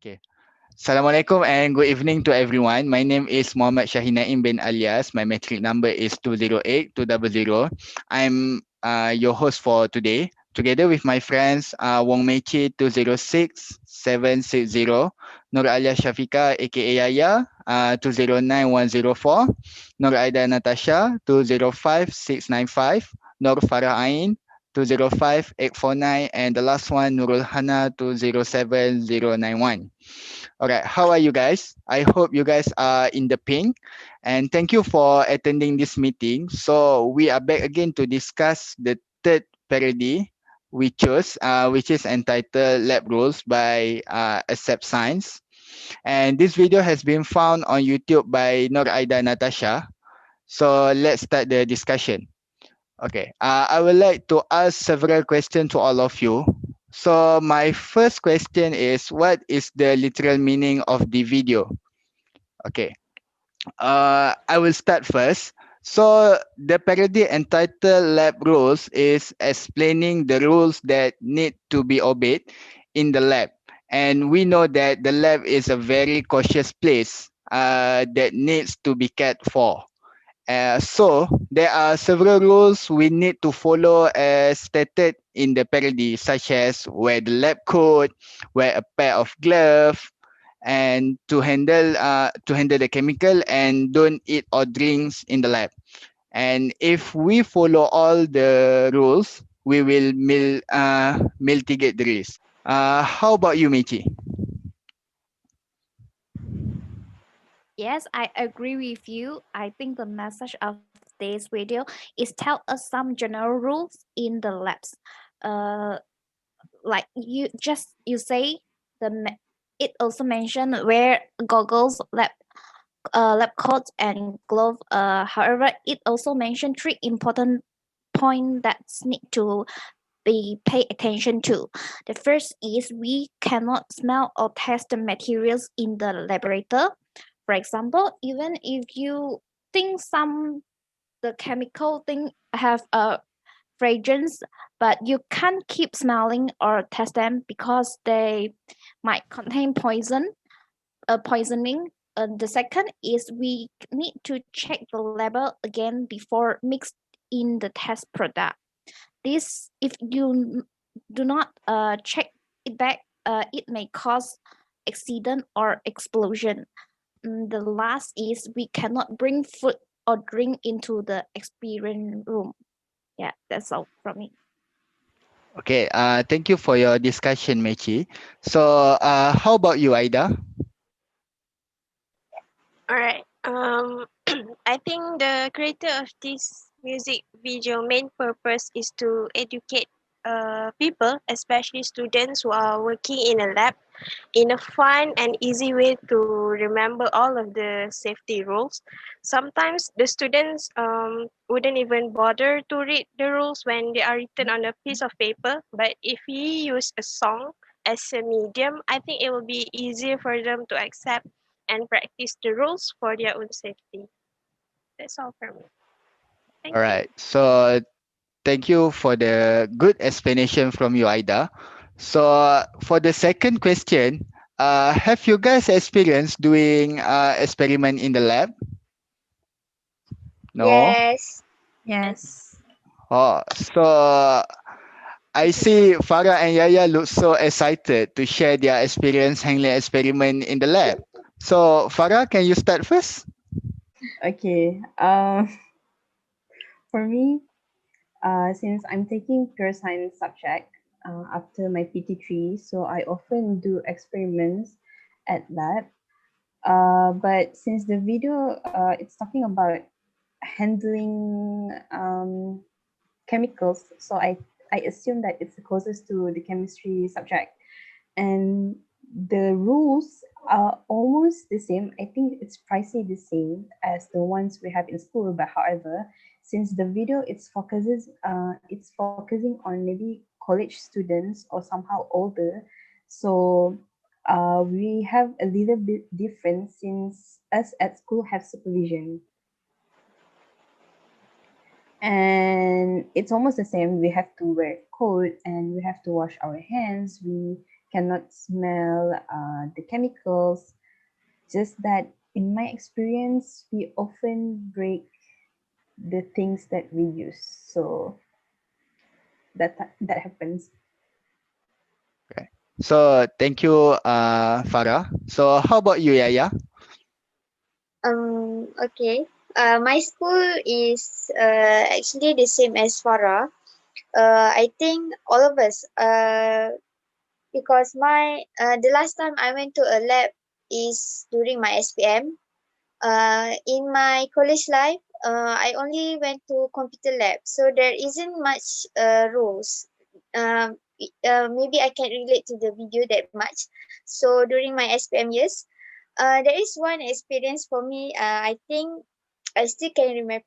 Okay. Assalamualaikum and good evening to everyone. My name is Muhammad Shahin Naim bin Alias. My metric number is 208-200. I'm your host for today. Together with my friends Wong Mechi 206760, Nur Alia Shafika aka Yaya 209104, Nur Aida Natasha 205695, Nur Farah Ain 205849, and the last one Nurul Hana 207091. All right, how are you guys? I hope you guys are in the pink, and thank you for attending this meeting. So we are back again to discuss the third parody we chose, which is entitled Lab Rules by Accept Science. And this video has been found on YouTube by Nur Aida Natasha. So let's start the discussion. Okay, I would like to ask several questions to all of you. So my first question is, what is the literal meaning of the video? Okay, I will start first. So the parody entitled Lab Rules is explaining the rules that need to be obeyed in the lab. And we know that the lab is a very cautious place that needs to be cared for. So there are several rules we need to follow as stated in the parody, such as wear the lab coat, wear a pair of gloves, and to handle the chemical, and don't eat or drinks in the lab. And if we follow all the rules, we will mitigate the risk. How about you, Michi? Yes, I agree with you. I think the message of this video is tell us some general rules in the labs. Uh, like you say it also mentioned wear goggles, lab coats and glove. However, it also mentioned three important points that need to be pay attention to. The first is we cannot smell or test the materials in the laboratory. For example, even if you think some the chemical thing have a fragrance, but you can't keep smelling or test them because they might contain poisoning. The second is we need to check the label again before mixed in the test product. This, if you do not check it back, it may cause accident or explosion. The last is we cannot bring food or drink into the experiment room. Yeah, that's all from me. Okay, thank you for your discussion, Mechi. So, how about you, Aida? All right. I think the creator of this music video main purpose is to educate people, especially students who are working in a lab, in a fun and easy way to remember all of the safety rules. Sometimes the students wouldn't even bother to read the rules when they are written on a piece of paper. But if we use a song as a medium, I think it will be easier for them to accept and practice the rules for their own safety. That's all for me. All Thank you. right. So, thank you for the good explanation from you, Aida. So, for the second question, have you guys experienced doing experiment in the lab? No. Yes. Yes. Oh, so I see Farah and Yaya look so excited to share their experience handling experiment in the lab. So, Farah, can you start first? Okay. For me, since I'm taking pure science subject after my PT3, so I often do experiments at lab. But since the video it's talking about handling chemicals, so I assume that it's closest to the chemistry subject, and the rules are almost the same. I think it's precisely the same as the ones we have in school. But however, since the video it's focusing on maybe college students or somehow older, so we have a little bit different since us at school have supervision, and it's almost the same. We have to wear coat and we have to wash our hands. We cannot smell the chemicals. Just that in my experience, we often break the things that we use. So that happens. Okay. So thank you, Farah. So how about you, Yaya? Okay. My school is actually the same as Farah. I think all of us. Because my the last time I went to a lab is during my SPM. In my college life, I only went to computer lab, so there isn't much rules. Maybe I can relate to the video that much. So during my SPM years, there is one experience for me. I think I still can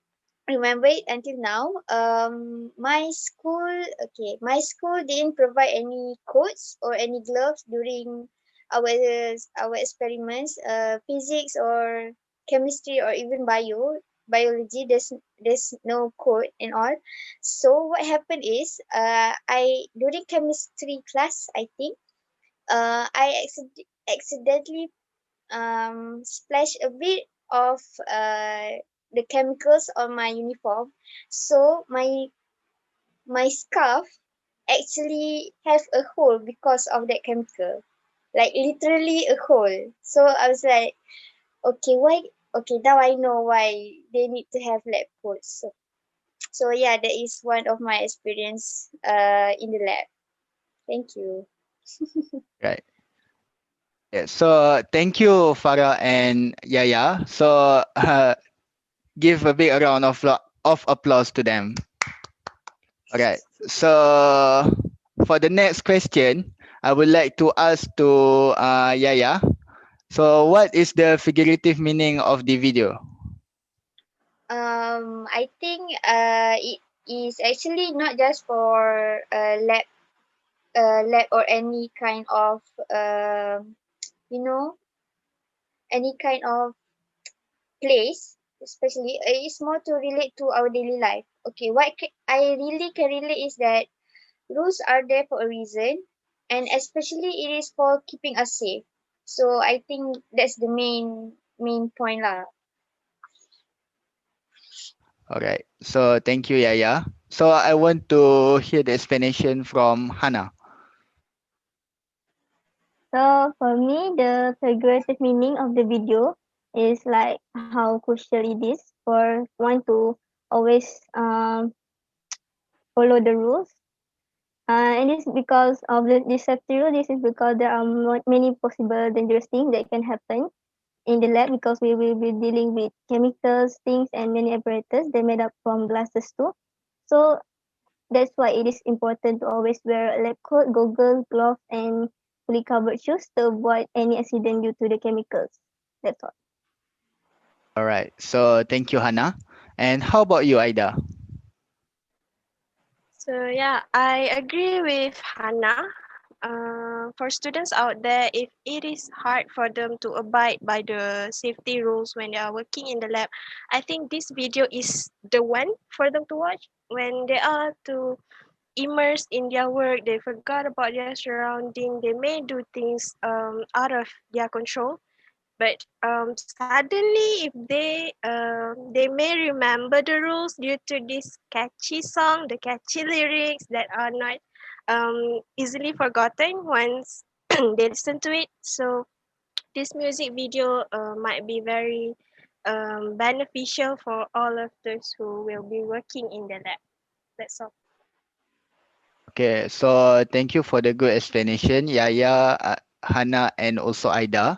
remember it until now. My school didn't provide any coats or any gloves during our our experiments, physics or chemistry or even biology. There's no coat and all. So what happened is, I during chemistry class, I think, accidentally splash a bit of the chemicals on my uniform. So my scarf actually have a hole because of that chemical, like literally a hole. So I was like, okay, why? Okay, now I know why they need to have lab coats. So yeah, that is one of my experience in the lab. Thank you. Right. Yeah. So thank you, Farah and Yaya. So give a big round of applause to them. All right. So for the next question, I would like to ask to Yaya. So what is the figurative meaning of the video? I think it is actually not just for lab or any kind of you know any kind of place, especially it's more to relate to our daily life. Okay, I really can relate is that rules are there for a reason, and especially it is for keeping us safe. So I think that's the main point lah. All right. So thank you, Yaya. So I want to hear the explanation from Hannah. So for me, the figurative meaning of the video is like how crucial it is for one to always follow the rules. And this because of this safety rule. This is because there are many possible dangerous things that can happen in the lab because we will be dealing with chemicals, things, and many apparatus. They made up from glasses too. So that's why it is important to always wear a lab coat, goggles, gloves, and fully covered shoes to avoid any accident due to the chemicals. That's all. All right. So thank you, Hannah. And how about you, Aida? So yeah, I agree with Hannah. For students out there, if it is hard for them to abide by the safety rules when they are working in the lab, I think this video is the one for them to watch. When they are to immerse in their work, they forgot about their surrounding. They may do things out of their control, but suddenly if they may remember the rules due to this catchy song, the catchy lyrics that are not easily forgotten once they listen to it. So this music video might be very beneficial for all of those who will be working in the lab. That's all. Okay. So thank you for the good explanation, Yaya, Hannah, and also Aida.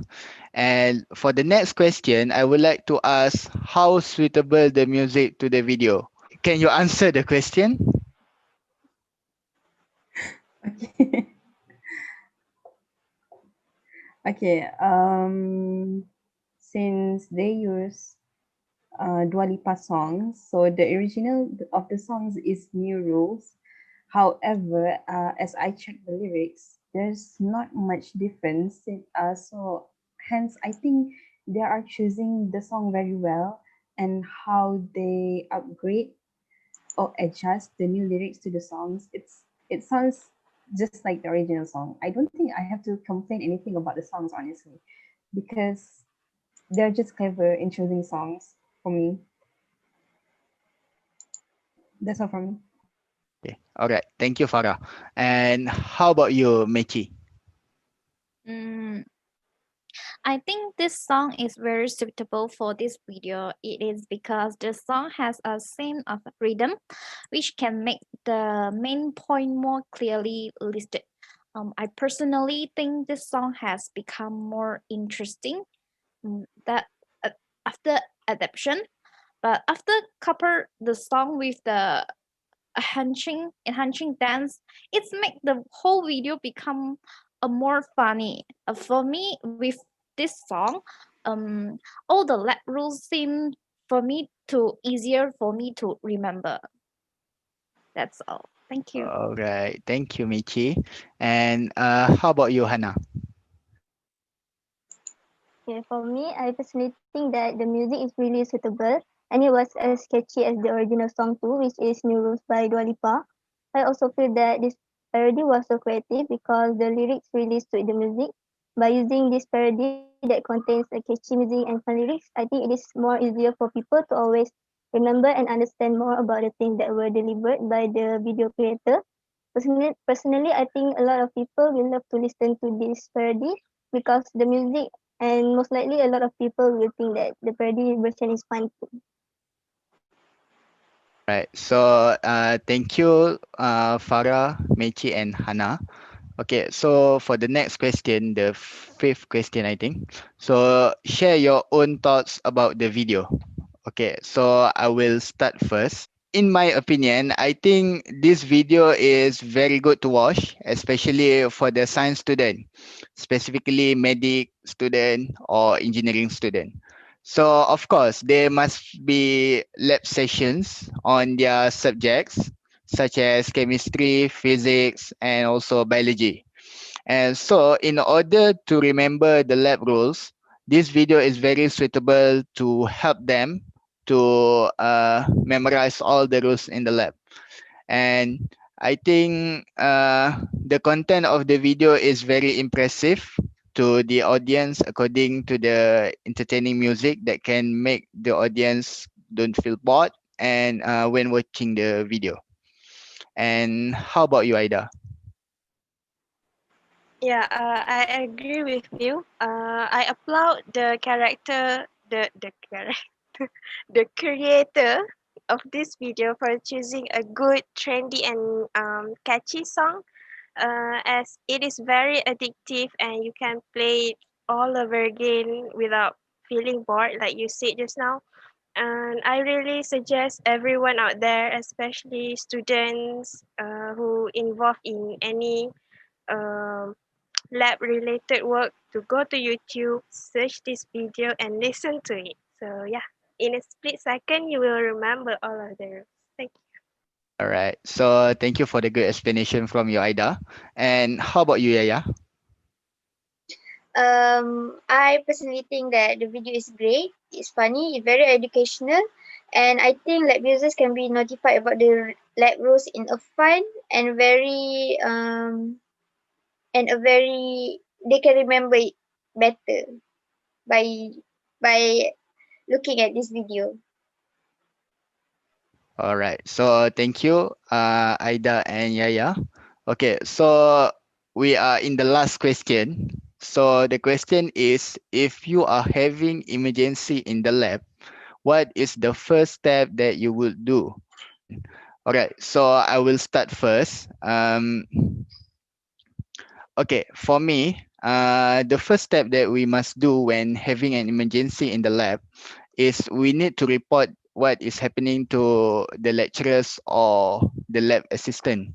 And for the next question, I would like to ask how suitable the music to the video. Can you answer the question? Okay. Okay. Since they use Dua Lipa songs, so the original of the songs is New Rules. However, as I check the lyrics, there's not much difference. So hence, I think they are choosing the song very well and how they upgrade or adjust the new lyrics to the songs. It sounds just like the original song. I don't think I have to complain anything about the songs, honestly, because they're just clever in choosing songs for me. That's all from me. Okay. All right. Thank you, Farah. And how about you, Mechi? Mm, I think this song is very suitable for this video. It is because the song has a sense of rhythm, which can make the main point more clearly listed. I personally think this song has become more interesting that uh, after adaptation, but after couple the song with the enhancing dance, it's make the whole video become a more funny. For me, with this song, um, all the lap rules seem for me to easier for me to remember. That's all. Thank you. All right. Thank you, Mechi. And how about you, Hannah? Okay, for me, I personally think that the music is really suitable and it was as catchy as the original song too, which is New Rules by Dua Lipa. I also feel that this parody was so creative because the lyrics really suit the music. By using this parody that contains a catchy music and fun lyrics, I think it is more easier for people to always remember and understand more about the things that were delivered by the video creator. Personally, I think a lot of people will love to listen to this parody because the music and most likely a lot of people will think that the parody version is fun too. Right. So thank you, Farah, Mechi, and Hannah. Okay, so for the next question, the fifth question, I think. So share your own thoughts about the video. Okay, so I will start first. In my opinion, I think this video is very good to watch, especially for the science student, specifically medic student or engineering student. So of course, there must be lab sessions on their subjects such as chemistry, physics, and also biology. And so, in order to remember the lab rules, this video is very suitable to help them to memorize all the rules in the lab. And I think the content of the video is very impressive to the audience according to the entertaining music that can make the audience don't feel bored and when watching the video. And how about you, Aida? Yeah, I agree with you. I applaud the character, the character, the creator of this video for choosing a good, trendy, and catchy song. As it is very addictive and you can play it all over again without feeling bored, like you said just now. And I really suggest everyone out there, especially students who involved in any um, lab related work, to go to YouTube, search this video, and listen to it. So, yeah, in a split second, you will remember all of the rules. Thank you. All right. So thank you for the good explanation from you, Aida. And how about you, Yaya? I personally think that the video is great. It's funny, it's very educational, and I think lab users can be notified about the lab rules in a fun and very they can remember it better by by looking at this video. All right. So thank you, Aida and Yaya. Okay. So we are in the last question. So the question is, if you are having emergency in the lab, what is the first step that you will do? All right. So I will start first. Okay, for me, the first step that we must do when having an emergency in the lab is we need to report what is happening to the lecturers or the lab assistant.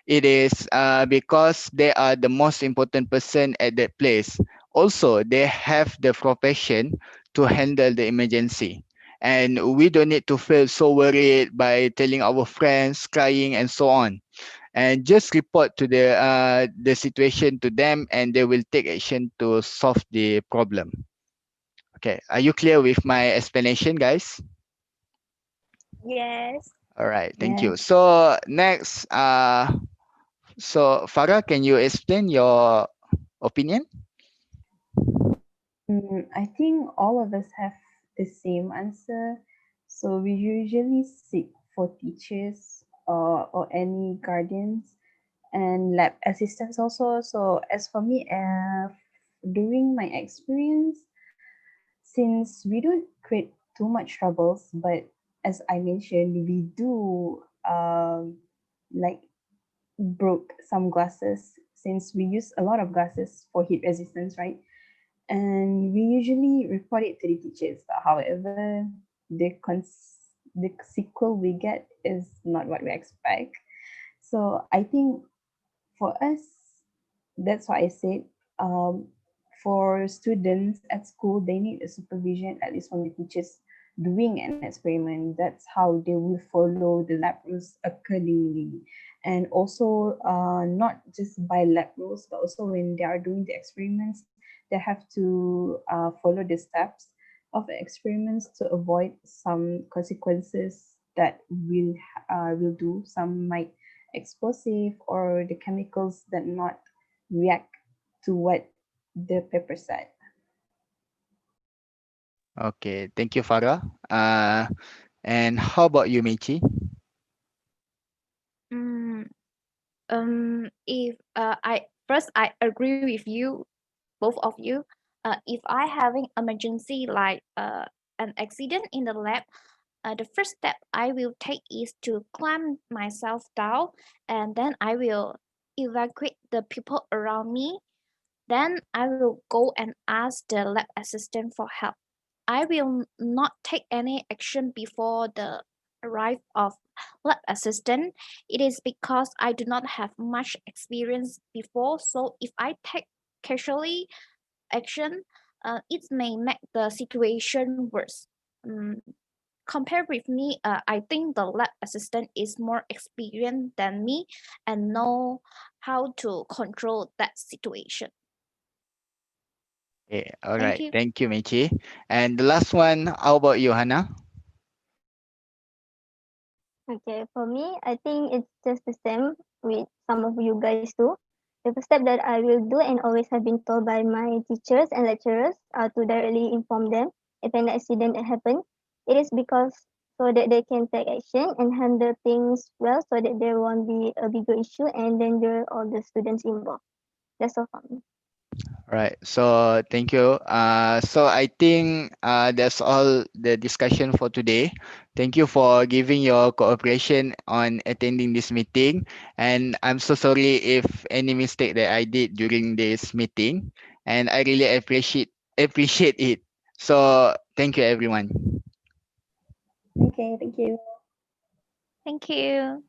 It is because they are the most important person at that place. Also, they have the profession to handle the emergency. And we don't need to feel so worried by telling our friends, crying, and so on, and just report to the situation to them and they will take action to solve the problem. Okay, are you clear with my explanation, guys? Yes. All right, thank you. Yes. So next, So Farah, can you explain your opinion? I think all of us have the same answer. So we usually seek for teachers or any guardians and lab assistants also. So as for me, during my experience, since we don't create too much troubles, but as I mentioned, we do like broke some glasses since we use a lot of glasses for heat resistance, right? And we usually report it to the teachers. But however, the sequel we get is not what we expect. So I think for us, that's why I said um, for students at school, they need a supervision at least from the teachers doing an experiment. That's how they will follow the lab rules accordingly. And also, not just by lab rules, but also when they are doing the experiments, they have to follow the steps of the experiments to avoid some consequences that will do. Some might explosive or the chemicals that not react to what the paper said. Okay, thank you, Farah. And how about you, Mechi? Mm, if I agree with you, both of you. If I having emergency like an accident in the lab, the first step I will take is to climb myself down, and then I will evacuate the people around me. Then I will go and ask the lab assistant for help. I will not take any action before the arrival of lab assistant. It is because I do not have much experience before. So if I take casually action, it may make the situation worse. Um, Compared with me, I think the lab assistant is more experienced than me and know how to control that situation. Okay, all Thank right. you. Thank you, Mechi. And the last one, how about you, Hannah? Okay, for me, I think it's just the same with some of you guys too. The first step that I will do and always have been told by my teachers and lecturers are to directly inform them if an accident happen. It is because so that they can take action and handle things well so that there won't be a bigger issue and danger all the students involved. That's all from me. Right. So thank you. So I think that's all the discussion for today. Thank you for giving your cooperation on attending this meeting. And I'm so sorry if any mistake that I did during this meeting. And I really appreciate it. So thank you, everyone. Okay, thank you. Thank you.